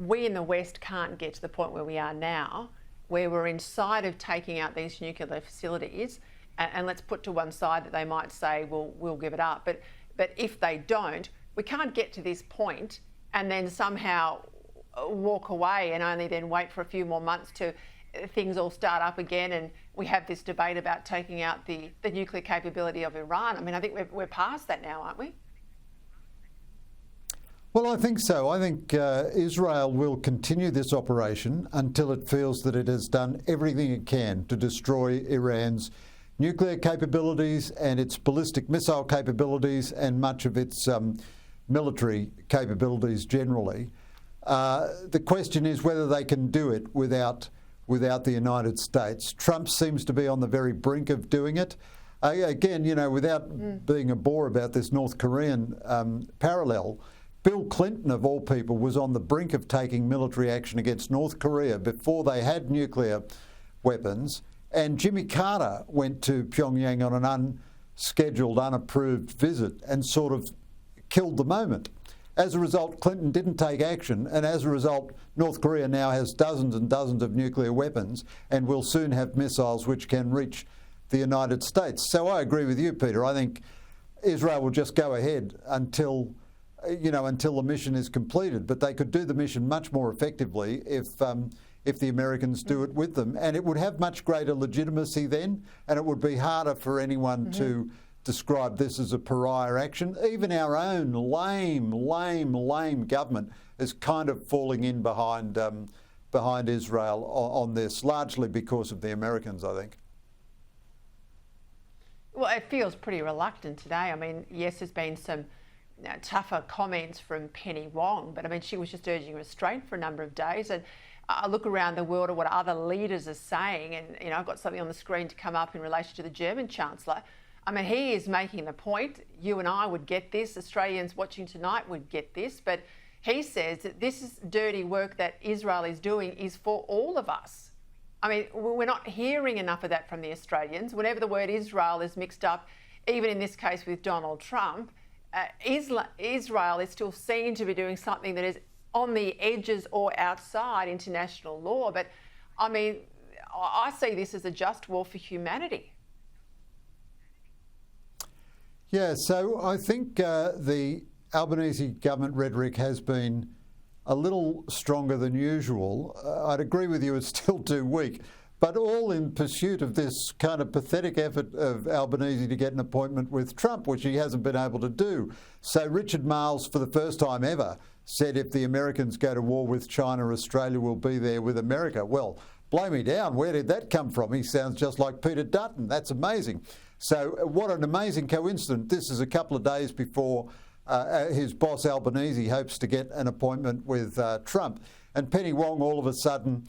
we in the West can't get to the point where we are now, where we're in sight of taking out these nuclear facilities, and let's put to one side that they might say, well, we'll give it up. But if they don't, we can't get to this point and then somehow walk away and only then wait for a few more months to things all start up again and we have this debate about taking out the nuclear capability of Iran. I mean, I think we're past that now, aren't we? Well, I think so. I think Israel will continue this operation until it feels that it has done everything it can to destroy Iran's nuclear capabilities and its ballistic missile capabilities and much of its military capabilities generally. The question is whether they can do it without the United States. Trump seems to be on the very brink of doing it. Again, you know, without being a bore about this North Korean parallel, Bill Clinton, of all people, was on the brink of taking military action against North Korea before they had nuclear weapons. And Jimmy Carter went to Pyongyang on an unscheduled, unapproved visit and sort of killed the moment. As a result, Clinton didn't take action, and as a result, North Korea now has dozens and dozens of nuclear weapons and will soon have missiles which can reach the United States. So I agree with you, Peter. I think Israel will just go ahead until the mission is completed. But they could do the mission much more effectively if the Americans do it with them. And it would have much greater legitimacy then, and it would be harder for anyone to describe this as a pariah action. Even our own lame government is kind of falling in behind Israel on this, largely because of the Americans, I think. Well, it feels pretty reluctant today. I mean, yes, there's been some tougher comments from Penny Wong, but I mean, she was just urging restraint for a number of days. And I look around the world at what other leaders are saying, and you know, I've got something on the screen to come up in relation to the German Chancellor. I mean, he is making the point, you and I would get this, Australians watching tonight would get this, but he says that this is dirty work that Israel is doing is for all of us. I mean, we're not hearing enough of that from the Australians. Whenever the word Israel is mixed up, even in this case with Donald Trump, Israel is still seen to be doing something that is on the edges or outside international law. But I mean, I see this as a just war for humanity. Yeah, so I think the Albanese government rhetoric has been a little stronger than usual. I'd agree with you, it's still too weak, but all in pursuit of this kind of pathetic effort of Albanese to get an appointment with Trump, which he hasn't been able to do. So Richard Marles, for the first time ever, said if the Americans go to war with China, Australia will be there with America. Well, blow me down, where did that come from? He sounds just like Peter Dutton. That's amazing. So what an amazing coincidence. This is a couple of days before his boss Albanese hopes to get an appointment with Trump. And Penny Wong, all of a sudden,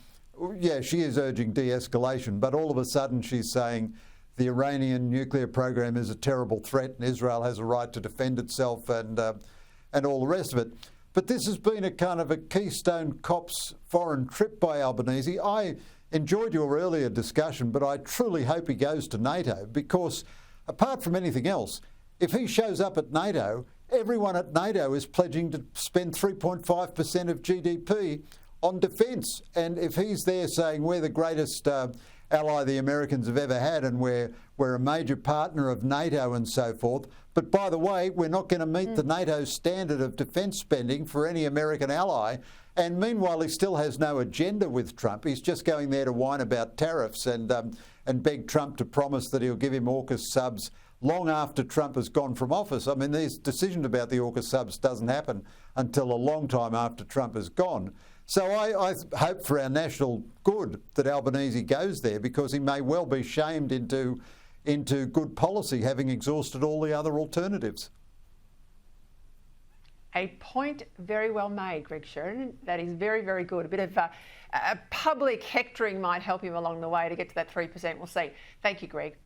yeah, she is urging de-escalation, but all of a sudden she's saying the Iranian nuclear program is a terrible threat and Israel has a right to defend itself and all the rest of it. But this has been a kind of a Keystone Cops foreign trip by Albanese. I enjoyed your earlier discussion, but I truly hope he goes to NATO because, apart from anything else, if he shows up at NATO, everyone at NATO is pledging to spend 3.5% of GDP on defence. And if he's there saying we're the greatest ally the Americans have ever had and we're a major partner of NATO and so forth, but by the way, we're not going to meet the NATO standard of defence spending for any American ally. And meanwhile, he still has no agenda with Trump. He's just going there to whine about tariffs and beg Trump to promise that he'll give him AUKUS subs long after Trump has gone from office. I mean, this decision about the AUKUS subs doesn't happen until a long time after Trump is gone. So I hope for our national good that Albanese goes there because he may well be shamed into good policy, having exhausted all the other alternatives. A point very well made, Greg Sheridan. That is very, very good. A bit of a public hectoring might help him along the way to get to that 3%. We'll see. Thank you, Greg.